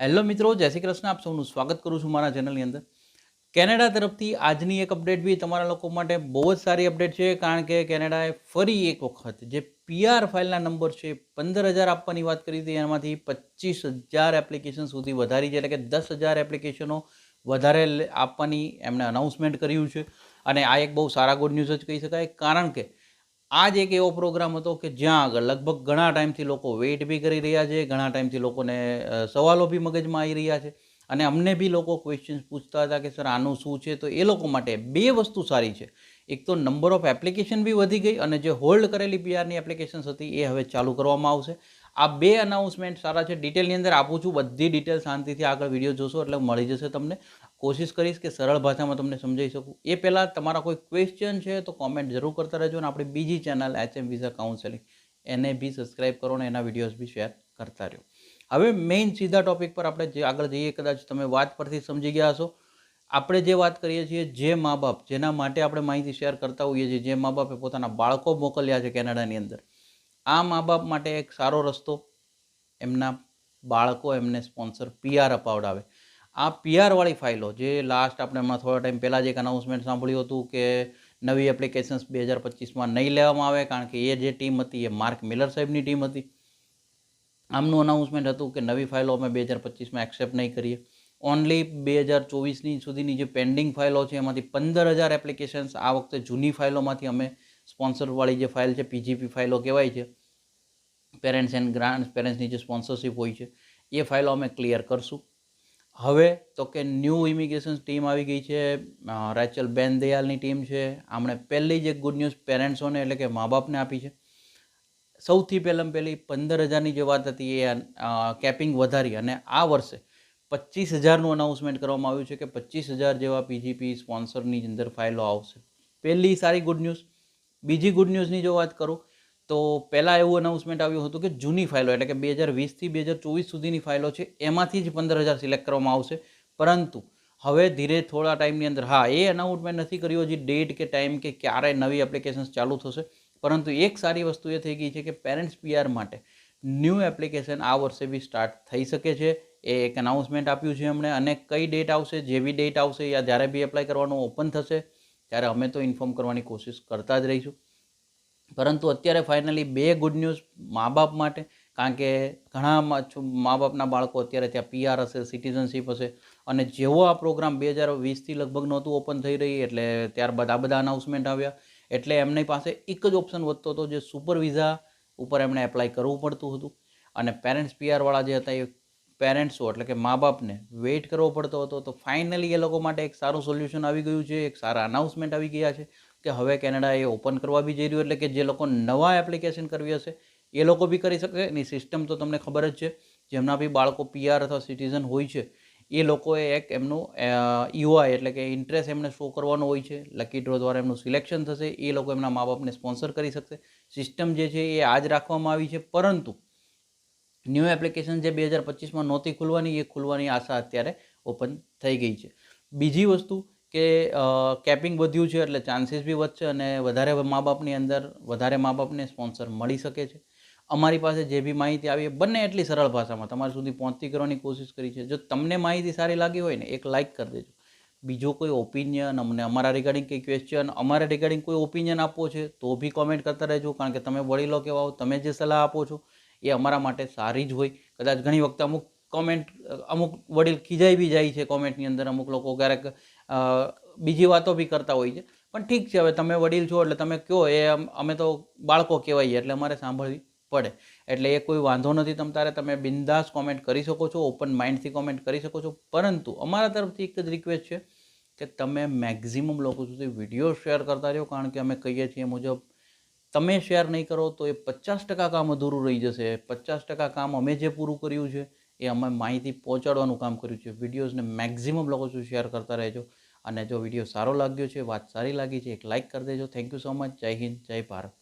Hello મિત્રો, જય શ્રી કૃષ્ણ. આપ સૌનું સ્વાગત કરું છું મારા ચેનલની અંદર. કેનેડા તરફથી આજની એક અપડેટ બી તમારા લોકો માટે બહુ જ સારી અપડેટ છે, કારણ કે કેનેડાએ ફરી એક વખત જે પીઆર ફાઇલના નંબર છે 15,000 આપવાની વાત કરી હતી, એમાંથી 25,000 એપ્લિકેશન સુધી વધારી છે, એટલે કે 10,000 એપ્લિકેશનો વધારે આપવાની એમણે અનાઉન્સમેન્ટ કર્યું છે. અને આ એક બહુ સારા ગુડ ન્યૂઝ જ કહી શકાય, કારણ કે આ જ એક એવો પ્રોગ્રામ હતો કે જ્યાં આગળ લગભગ ઘણા ટાઈમથી લોકો વેઇટ બી કરી રહ્યા છે, ઘણા ટાઈમથી લોકોને સવાલો બી મગજમાં આવી રહ્યા છે, અને અમને બી લોકો ક્વેશ્ચન્સ પૂછતા હતા કે સર આનું શું છે. તો એ લોકો માટે બે વસ્તુ સારી છે. એક તો નંબર ઓફ એપ્લિકેશન બી વધી ગઈ, અને જે હોલ્ડ કરેલી પીઆરની એપ્લિકેશન્સ હતી એ હવે ચાલુ કરવામાં આવશે. આ બે અનાઉન્સમેન્ટ સારા છે. ડિટેલની અંદર આપું છું, બધી ડિટેલ શાંતિથી આગળ વિડીયો જોશો એટલે મળી જશે તમને. કોશિશ કરીશ કે સરળ ભાષામાં તમને સમજાવી શકું. એ પહેલાં તમારા કોઈ ક્વેશ્ચન છે તો કોમેન્ટ જરૂર કરતા રહેજો, અને આપણી બીજી ચેનલ HM વિઝા કાઉન્સેલિંગ એને બી સબસ્ક્રાઈબ કરો અને એના વિડીયોઝ બી શેર કરતા રહ્યો. હવે મેઇન સીધા ટોપિક પર આપણે જે આગળ જઈએ, કદાચ તમે વાત પરથી સમજી ગયા હશો. આપણે જે વાત કરીએ છીએ, જે મા બાપ જેના માટે આપણે માહિતી શેર કરતા હોઈએ છીએ, જે મા બાપે પોતાના બાળકો મોકલ્યા છે કેનેડાની અંદર, આ મા બાપ માટે એક સારો રસ્તો, એમના બાળકો એમને સ્પોન્સર પીઆર અપાવડાવે. આ પીઆરવાળી ફાઇલો જે લાસ્ટ આપણે હમણાં થોડા ટાઈમ પહેલાં જ એક અનાઉન્સમેન્ટ સાંભળ્યું હતું કે નવી એપ્લિકેશન્સ 2025માં નહીં લેવામાં આવે, કારણ કે એ જે ટીમ હતી એ માર્ક મિલર સાહેબની ટીમ હતી. આમનું અનાઉન્સમેન્ટ હતું કે નવી ફાઇલો અમે 2025માં એક્સેપ્ટ નહીં કરીએ. ઓનલી 2024ની સુધીની જે પેન્ડિંગ ફાઇલો છે એમાંથી 15,000 એપ્લિકેશન્સ આ વખતે જૂની ફાઇલોમાંથી અમે સ્પોન્સરવાળી જે ફાઇલ છે, પીજીપી ફાઇલો કહેવાય છે, પેરેન્ટ્સ એન્ડ ગ્રાન્ટ્સ, પેરેન્ટ્સની જે સ્પોન્સરશિપ હોય છે, એ ફાઇલો અમે ક્લિયર કરશું. હવે તો કે ન્યૂ ઇમિગ્રેશન ટીમ આવી ગઈ છે, રેચલ બેનદયાલની ટીમ છે. આમણે પહેલી જ એક ગુડ ન્યૂઝ પેરેન્ટ્સોને એટલે કે મા બાપને આપી છે. સૌથી પહેલી 15,000ની જે વાત હતી એ કેપિંગ વધારી અને આ વર્ષે 25,000નું અનાઉન્સમેન્ટ કરવામાં આવ્યું છે કે 25,000 જેવા પીજીપી સ્પોન્સરની અંદર ફાઇલો આવશે. પહેલી સારી ગુડ ન્યૂઝ. બીજી ગુડ ન્યૂઝની જો વાત કરું તો પહેલાં એવું અનાઉન્સમેન્ટ આવ્યું હતું કે જૂની ફાઇલો એટલે કે 2020થી 2024 સુધીની ફાઇલો છે એમાંથી જ 15,000 સિલેક્ટ કરવામાં આવશે. પરંતુ હવે ધીરે થોડા ટાઈમની અંદર, હા, એ અનાઉન્સમેન્ટ નથી કર્યું હજી ડેટ કે ટાઈમ કે ક્યારે નવી એપ્લિકેશન્સ ચાલુ થશે, પરંતુ એક સારી વસ્તુ એ થઈ ગઈ છે કે પેરેન્ટ્સ પીઆર માટે ન્યૂ એપ્લિકેશન આ વર્ષે બી સ્ટાર્ટ થઈ શકે છે. એ એક અનાઉન્સમેન્ટ આપ્યું છે એમણે, અને કઈ ડેટ આવશે, જેવી ડેટ આવશે યા જ્યારે બી એપ્લાય કરવાનું ઓપન થશે ત્યારે અમે તો ઇન્ફોર્મ કરવાની કોશિશ કરતા જ રહીશું. પરંતુ અત્યારે ફાઇનલી બે ગુડ ન્યૂઝ મા બાપ માટે, કારણ કે ઘણા મા બાપના બાળકો અત્યારે ત્યાં પીઆર હશે, સિટીઝનશીપ હશે, અને જેવો આ પ્રોગ્રામ 2020થી લગભગ નહોતું ઓપન થઈ રહી એટલે ત્યારબાદ આ બધા અનાઉન્સમેન્ટ આવ્યા. એટલે એમની પાસે એક જ ઓપ્શન વધતો હતો, જે સુપર વિઝા ઉપર એમણે એપ્લાય કરવું પડતું હતું. અને પેરેન્ટ્સ પીઆરવાળા જે હતા એ પેરેન્ટ્સો એટલે કે મા બાપને વેઇટ કરવો પડતો હતો. તો ફાઇનલી એ લોકો માટે એક સારું સોલ્યુશન આવી ગયું છે, એક સારા અનાઉન્સમેન્ટ આવી ગયા છે કે હવે કેનેડા એ ઓપન કરવા બી જઈ રહ્યું. એટલે કે જે લોકો નવા એપ્લિકેશન કરવી હશે એ લોકો બી કરી શકે. એની સિસ્ટમ તો તમને ખબર જ છે. જેમના બી બાળકો પીઆર અથવા સિટીઝન હોય છે એ લોકોએ એક એમનું યુઆઈ એટલે કે ઇન્ટરેસ્ટ એમને શો કરવાનો હોય છે. લકી ડ્રો દ્વારા એમનું સિલેક્શન થશે, એ લોકો એમના મા બાપને સ્પોન્સર કરી શકશે. સિસ્ટમ જે છે એ આજ રાખવામાં આવી છે, પરંતુ ન્યૂ એપ્લિકેશન જે 2025માં નહોતી ખુલવાની એ ખુલવાની આશા અત્યારે ઓપન થઈ ગઈ છે. બીજી વસ્તુ કે કેપિંગ વધ્યું છે એટલે ચાન્સીસ બી વધશે, અને વધારે મા બાપની અંદર વધારે મા બાપને સ્પોન્સર મળી શકે છે. અમારી પાસે જે બી માહિતી આવી એ બંને એટલી સરળ ભાષામાં તમારા સુધી પહોંચતી કરવાની કોશિશ કરી છે. જો તમને માહિતી સારી લાગી હોય ને, એક લાઇક કરી દેજો. બીજો કોઈ ઓપિનિયન, અમને અમારા રિગાર્ડિંગ કંઈ ક્વેશ્ચન, અમારા રિગાર્ડિંગ કોઈ ઓપિનિયન આપવો છે તો બી કોમેન્ટ કરતા રહેજો, કારણ કે તમે વડીલો કેવા હો, તમે જે સલાહ આપો છો એ અમારા માટે સારી જ હોય. કદાચ ઘણી વખત અમુક કોમેન્ટ, અમુક વડીલ ખીજાઈ બી જાય છે કોમેન્ટની અંદર, અમુક લોકો ક્યારેક બીજી વાતો બી કરતા હોય છે. પણ ઠીક છે, હવે તમે વડીલ છો એટલે તમે કહો એ અમે તો બાળકો કહેવાય એટલે અમારે સાંભળવી પડે. એટલે એ કોઈ વાંધો નથી. તમે બિંદાસ કોમેન્ટ કરી શકો છો, ઓપન માઇન્ડથી કોમેન્ટ કરી શકો છો. પરંતુ અમારા તરફથી એક જ રિક્વેસ્ટ છે કે તમે મેક્ઝિમમ લોકો સુધી વિડીયો શેર કરતા રહો, કારણ કે અમે કહીએ છીએ મુજબ તમે શેર નહીં કરો તો એ 50% કામ અધૂરું રહી જશે. 50% કામ અમે જે પૂરું કર્યું છે એ અમે માહિતી પહોંચાડવાનું કામ કર્યું છે. વિડીયોઝને મેક્ઝિમમ લોકો સુધી શેર કરતા રહેજો. અને જો વિડીયો સારો લાગ્યો છે, વાત સારી લાગી છે, એક લાઇક કરી દેજો. Thank you so much. જય હિન્દ, જય ભારત.